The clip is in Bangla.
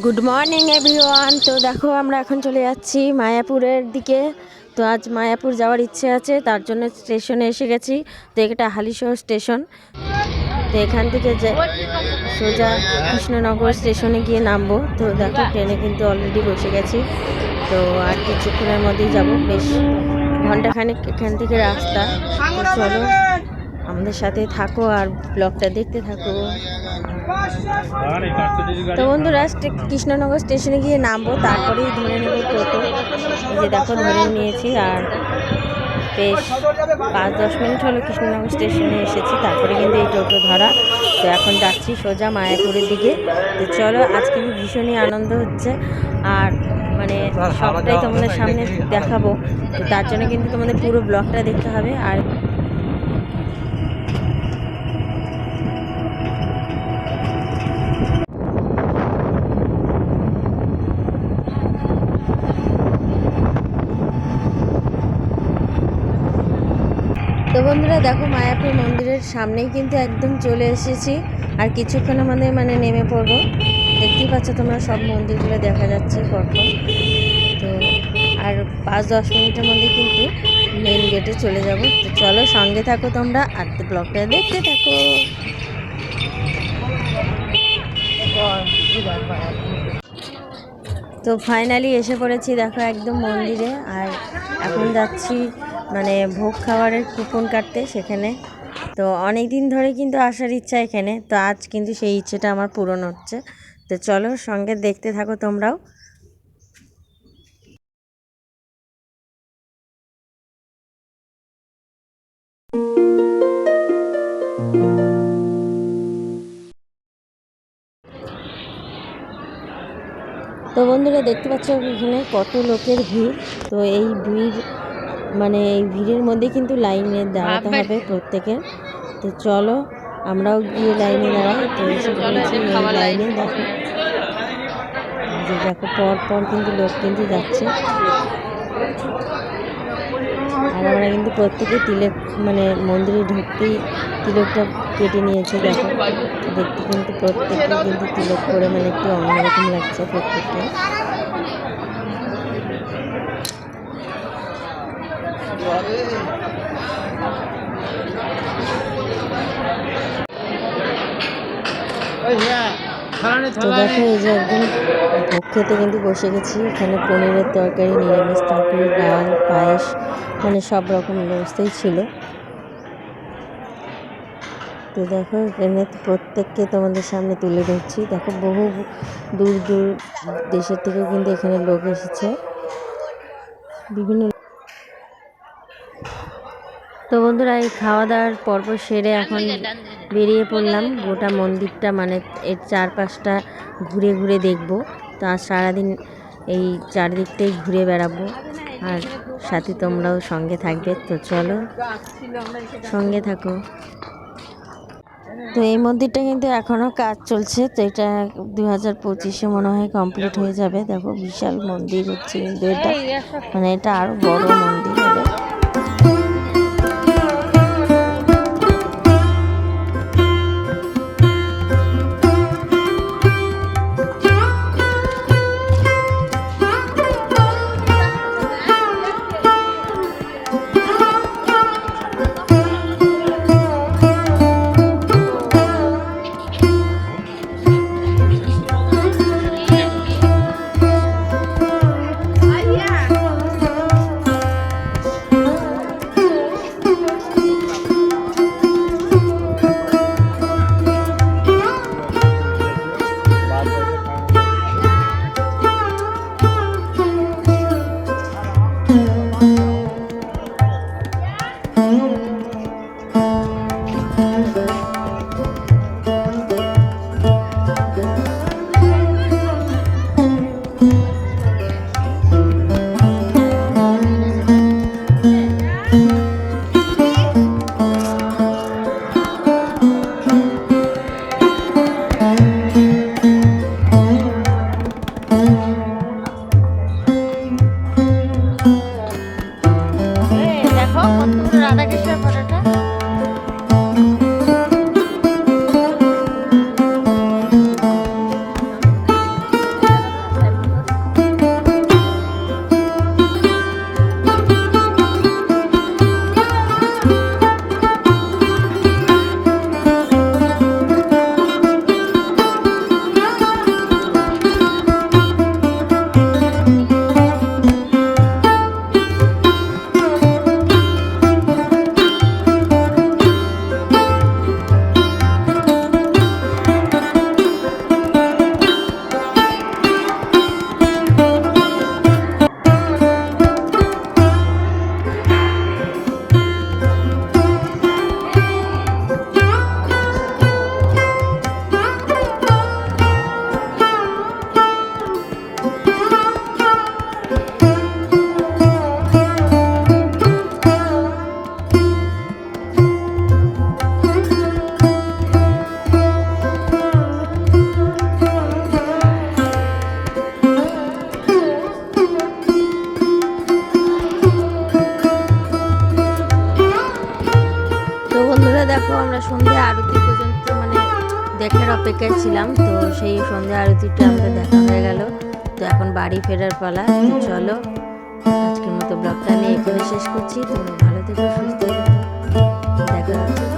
Good morning everyone. তো দেখো আমরা এখন চলে যাচ্ছি মায়াপুরের দিকে। তো আজ মায়াপুর যাওয়ার ইচ্ছে আছে, তার জন্য স্টেশনে এসে গেছি। তো এটা হালিশহর স্টেশন। তো এখান থেকে যে সোজা কৃষ্ণনগর স্টেশনে গিয়ে নামবো। তো দেখো ট্রেনে কিন্তু অলরেডি বসে গেছি। তো আর কিছুক্ষণের মধ্যেই যাব, বেশ ঘন্টাখানেক এখান থেকে রাস্তা। তো চলো আমাদের সাথে থাকো আর ব্লগটা দেখতে থাকো। তো বন্ধুরা কৃষ্ণনগর স্টেশনে গিয়ে নামবো, তারপরেই ধরে নেবো টোটো। এই যে দেখো ধরেও নিয়েছি, আর বেশ 5-10 মিনিট হলো কৃষ্ণনগর স্টেশনে এসেছি, তারপরে কিন্তু এই টোটো ধরা। তো এখন যাচ্ছি সোজা মায়াপুরের দিকে। তো চলো, আজ কিন্তু ভীষণই আনন্দ হচ্ছে, আর মানে সবটাই তোমাদের সামনে দেখাবো। তো তার জন্য কিন্তু তোমাদের পুরো ব্লগটা দেখতে হবে। আর তো বন্ধুরা দেখো মায়াপুর মন্দিরের সামনেই কিন্তু একদম চলে এসেছি, আর কিছুক্ষণের মধ্যে মানে নেমে পড়বো। দেখতেই পাচ্ছ তোমরা, সব মন্দিরগুলো দেখা যাচ্ছে পরপর। তো আর 5-10 মিনিটের মধ্যে কিন্তু মেন গেটে চলে যাব। তো চলো সঙ্গে থাকো তোমরা, আর ব্লগটা দেখতে থাকো। তো ফাইনালি এসে পড়েছি দেখো একদম মন্দিরে, আর এখন যাচ্ছি মানে ভোগ খাবারের কুপন কাটতে সেখানে। তো অনেক দিন ধরে কিন্তু আসার ইচ্ছা এখানে, তো আজ কিন্তু সেই ইচ্ছেটা আমার পূরণ হচ্ছে। তো চলো সঙ্গে দেখতে থাকো তোমরাও। তো বন্ধুরা দেখতে পাচ্ছ এখানে কত লোকের ভিড়। তো এই ভিড় মানে এই ভিড়ের মধ্যে কিন্তু লাইনে দাঁড়াতে হবে প্রত্যেকের। তো চলো আমরাও গিয়ে লাইনে দাঁড়াই। তো এসে পড়েছি লাইনে। দেখো যে দেখো পর পর কিন্তু লোক কিন্তু যাচ্ছে, আর আমরা কিন্তু প্রত্যেকে তিলক মানে মন্দিরে ঢুকতেই তিলকটা কেটে নিয়েছে। দেখো দেখতে কিন্তু প্রত্যেকে কিন্তু তিলক করে মানে একটু অন্যরকম লাগছে প্রত্যেককে। তো দেখো এই যে একদম ভোগ খেতে কিন্তু বসে গেছি। এখানে পনিরের তরকারি, নিরামিষ তরকারি, ডাল, পায়েস, মানে সব রকম ব্যবস্থাই ছিল। তো দেখো এখানে প্রত্যেককে তোমাদের সামনে তুলে ধরছি। দেখো বহু দূর দূর দেশের থেকেও কিন্তু এখানে লোক এসেছে বিভিন্ন। তো বন্ধুরা এই খাওয়া দাওয়ার পর্ব সেরে এখন বেরিয়ে পড়লাম। গোটা মন্দিরটা মানে এর চারপাশটা ঘুরে ঘুরে দেখবো। তো আজ সারাদিন এই চারদিকটাই ঘুরে বেড়াবো, আর সাথে তোমরাও সঙ্গে থাকবে। তো চলো সঙ্গে থাকো। তো এই মন্দিরটা কিন্তু এখনও কাজ চলছে। তো এটা 2025-এ মনে হয় কমপ্লিট হয়ে যাবে। দেখো বিশাল মন্দির হচ্ছে কিন্তু এটা, মানে এটা আরও বড় মন্দির হবে। আমরা সন্ধ্যে আরতি পর্যন্ত মানে দেখার অপেক্ষায় ছিলাম, তো সেই সন্ধ্যে আরতিটা আমাদের দেখা হয়ে গেল। তো এখন বাড়ি ফেরার পালা। তো চলো আজকের মতো ব্লগটা নিয়ে এখানে শেষ করছি। তোমরা ভালো থেকো, সুস্থ থেকো, দেখা হচ্ছে।